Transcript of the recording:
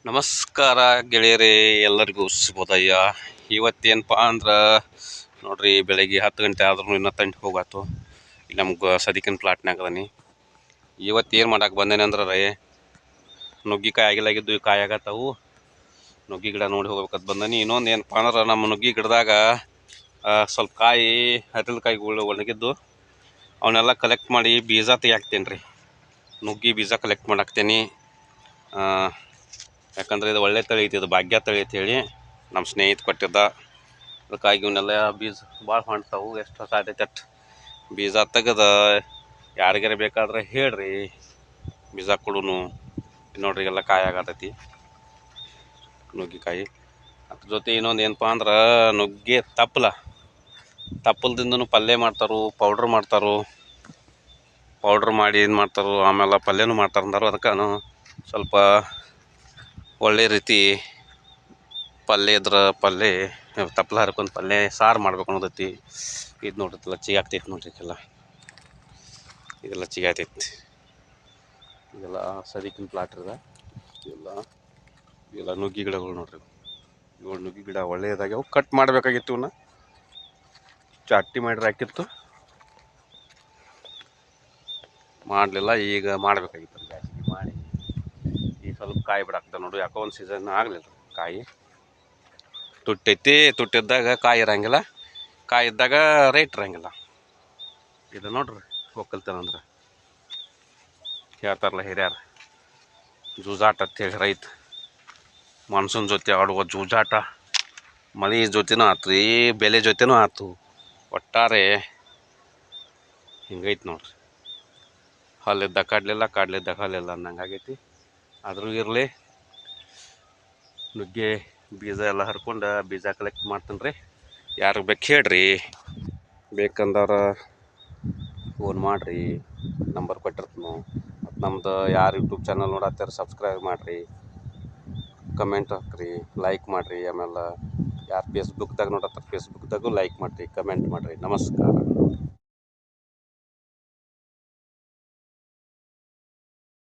ನಮಸ್ಕಾರ ಗೆಳೆಯರೇ, ಎಲ್ಲರಿಗೂ ಶುಭೋದಯ. ಇವತ್ತೇನಪ್ಪ ಅಂದ್ರೆ ನೋಡ್ರಿ, ಬೆಳಗ್ಗೆ 10 ಗಂಟೆ ಆದ್ರೂ ಇನ್ನೂ ತಂಡಿ ಹೋಗಾತು. ಇಲ್ಲಿ ನಮ್ಗೆ ಸದಿಕಿನ ಪ್ಲಾಟ್ನಾಗ ಅದನಿ. ಇವತ್ತೇನು ಮಾಡಕ್ಕೆ ಬಂದೇನೆ ಅಂದ್ರೆ ನುಗ್ಗಿಕಾಯಿ ಆಗಿಲಾಗಿದ್ದು ಕಾಯಿ ಆಗತ್ತವು. ನುಗ್ಗಿ ಗಿಡ ನೋಡಿ ಹೋಗ್ಬೇಕಂತ ಬಂದನಿ. ಇನ್ನೊಂದು ಏನಪ್ಪ ಅಂದ್ರೆ ನಮ್ಮ ನುಗ್ಗಿ ಗಿಡದಾಗ ಸ್ವಲ್ಪ ಕಾಯಿ ಹರಿಲ್ಕಾಯಿಗಳು ಒಣಗಿದ್ದು ಅವನ್ನೆಲ್ಲ ಕಲೆಕ್ಟ್ ಮಾಡಿ ಬೀಜ ತೆಗಿಯಾಕ್ತೇನೆ ರೀ. ನುಗ್ಗಿ ಬೀಜ ಕಲೆಕ್ಟ್ ಮಾಡಾಕ್ತೇನೆ. ಯಾಕಂದರೆ ಇದು ಒಳ್ಳೆ ತಳಿ ಐತಿ, ಇದು ಭಾಗ್ಯ ತಳಿ ಅಂತ ಹೇಳಿ ನಮ್ಮ ಸ್ನೇಹಿತ ಕೊಟ್ಟಿದ್ದ. ಅದಕ್ಕಾಗಿ ಇವನ್ನೆಲ್ಲ ಬೀಜ ಭಾಳ ಮಾಡ್ತಾವು. ಎಷ್ಟು ಸಾಧ್ಯತೆ ಅಷ್ಟು ಬೀಜ ತೆಗೆದ ಯಾರಿಗಾರ ಬೇಕಾದ್ರೆ ಹೇಳ್ರಿ, ಬೀಜ ಕೊಡುನು. ನೋಡ್ರಿ ಎಲ್ಲ ಕಾಯಿ ಆಗತೈತಿ ನುಗ್ಗಿಕಾಯಿ. ಅದ್ರ ಜೊತೆ ಇನ್ನೊಂದು ಏನಪ್ಪ ಅಂದ್ರೆ ನುಗ್ಗೆ ತಪ್ಪಲದಿಂದನೂ ಪಲ್ಯ ಮಾಡ್ತಾರೋ, ಪೌಡ್ರ್ ಮಾಡಿ ಏನು ಮಾಡ್ತಾರೋ, ಆಮೇಲೆ ಪಲ್ಯನೂ ಮಾಡ್ತಾರೆ ಅಂದರು. ಅದಕ್ಕೆ ಸ್ವಲ್ಪ ಒಳ್ಳೆ ರೀತಿ ಪಲ್ಯ ತಪ್ಪಲ ಹರ್ಕೊಂಡು ಪಲ್ಯ ಸಾರು ಮಾಡ್ಬೇಕು ಅನ್ನೋದೈತಿ. ಇದು ನೋಡ್ರಿ ಲಚ್ಚಿಗೆ ಆಗ್ತೈತಿ ನೋಡ್ರಿ. ಇದೆಲ್ಲ ಲಚ್ಚಿಗೆ ಆಗ್ತೈತಿ. ಇದೆಲ್ಲ ಸದಿಕಿನ ಪ್ಲಾಟ್ ಇರದ. ಇವೆಲ್ಲ ನುಗ್ಗಿ ಗಿಡಗಳು ನೋಡ್ರಿ. ಇವು ನುಗ್ಗಿ ಗಿಡ ಒಳ್ಳೆಯದಾಗ್ಯಾವು. ಕಟ್ ಮಾಡಬೇಕಾಗಿತ್ತು, ಇವನ್ನ ಚಾಟಿ ಮಾಡಿದ್ರೆ ಹಾಕಿತ್ತು, ಮಾಡಲಿಲ್ಲ. ಈಗ ಮಾಡಬೇಕಾಗಿತ್ತು ಜಾಸ್ತಿ ಮಾಡಿ. ಈಗ ಸ್ವಲ್ಪ ಕಾಯಿ ಬಿಡಾಕ್ತ ನೋಡ್ರಿ. ಯಾಕೋ ಒಂದು ಸೀಸನ್ ಆಗಲಿಲ್ಲ ಕಾಯಿ. ತುಟ್ಟೈತಿ, ತುಟ್ಟಿದ್ದಾಗ ಕಾಯಿ ಇರಂಗಿಲ್ಲ, ಕಾಯಿ ಇದ್ದಾಗ ರೇಟ್ ಇರಂಗಿಲ್ಲ. ಇದು ನೋಡ್ರಿ ಒಕ್ಕಲ್ತನ ಅಂದ್ರೆ ಹೇಳ್ತಾರಲ್ಲ ಹಿರಿಯರು, ಜೂಜಾಟ ಅಂತೇಳಿ. ರೈತ ಮಾನ್ಸೂನ್ ಜೊತೆ ಆಡುವ ಜೂಜಾಟ. ಮಳೆ ಜೊತೆನೂ ಆಯ್ತು, ಈ ಬೆಲೆ ಜೊತೆನೂ ಆಯ್ತು. ಒಟ್ಟಾರೆ ಹಿಂಗೈತೆ ನೋಡ್ರಿ. ಹಲ್ಲಿದ್ದ ಕಾಡಲಿಲ್ಲ, ಕಾಡಲಿದ್ದ ಹಲ್ಲಿಲ್ಲ ಅನ್ನಂಗೆ ಆಗೈತಿ. ಆದರೂ ಇರಲಿ, ನುಗ್ಗೆ ಬೀಜ ಎಲ್ಲ ಹರ್ಕೊಂಡು ಬೀಜ ಕಲೆಕ್ಟ್ ಮಾಡ್ತೀನಿ ರೀ. ಯಾರಿಗೆ ಬೇಕು ಹೇಳ್ರಿ, ಬೇಕಂದ್ರೆ ಫೋನ್ ಮಾಡಿರಿ, ನಂಬರ್ ಕೊಟ್ಟಿರ್ತೀನಿ. ಮತ್ತು ನಮ್ದು ಯಾರು ಯೂಟ್ಯೂಬ್ ಚಾನಲ್ ನೋಡತ್ತಾರೆ ಸಬ್ಸ್ಕ್ರೈಬ್ ಮಾಡಿರಿ, ಕಮೆಂಟ್ ಹಾಕ್ರಿ, ಲೈಕ್ ಮಾಡಿರಿ. ಆಮೇಲೆ ಯಾರು ಫೇಸ್ಬುಕ್ದಾಗ ನೋಡತ್ತಾರೆ ಫೇಸ್ಬುಕ್ದಾಗೂ ಲೈಕ್ ಮಾಡಿರಿ, ಕಮೆಂಟ್ ಮಾಡಿರಿ. ನಮಸ್ಕಾರ.